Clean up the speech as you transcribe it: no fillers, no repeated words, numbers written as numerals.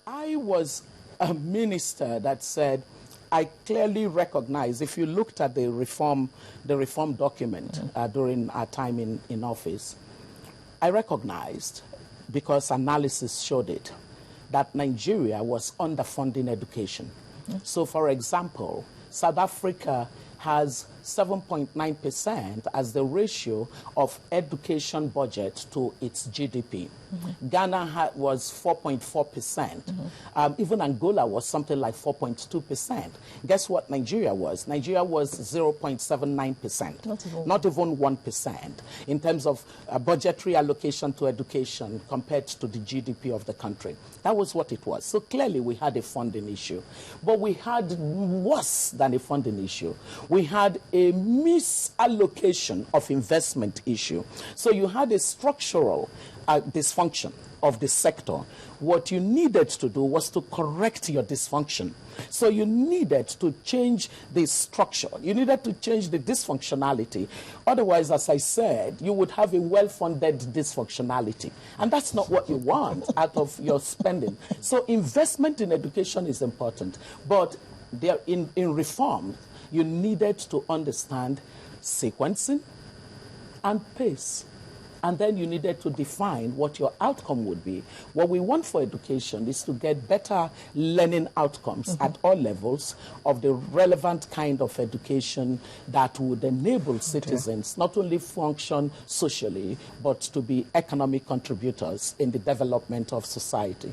I was a minister that said, I clearly recognize, if you looked at the reform document during our time in office, I recognized, because analysis showed it, that Nigeria was underfunding education. So, for example, South Africa has 7.9% as the ratio of education budget to its GDP. Ghana was 4.4%. Even Angola was something like 4.2%. Guess what Nigeria was? Nigeria was 0.79%. Not even 1% in terms of budgetary allocation to education compared to the GDP of the country. That was what it was. So clearly we had a funding issue. But we had worse than a funding issue. We had a misallocation of investment issue. So you had a structural dysfunction of the sector. What you needed to do was to correct your dysfunction. So you needed to change the structure. You needed to change the dysfunctionality. Otherwise, as I said, you would have a well-funded dysfunctionality. And that's not what you want out of your spending. So investment in education is important. But there, in reform, you needed to understand sequencing and pace. And then you needed to define what your outcome would be. What we want for education is to get better learning outcomes at all levels of the relevant kind of education that would enable citizens not only function socially, but to be economic contributors in the development of society.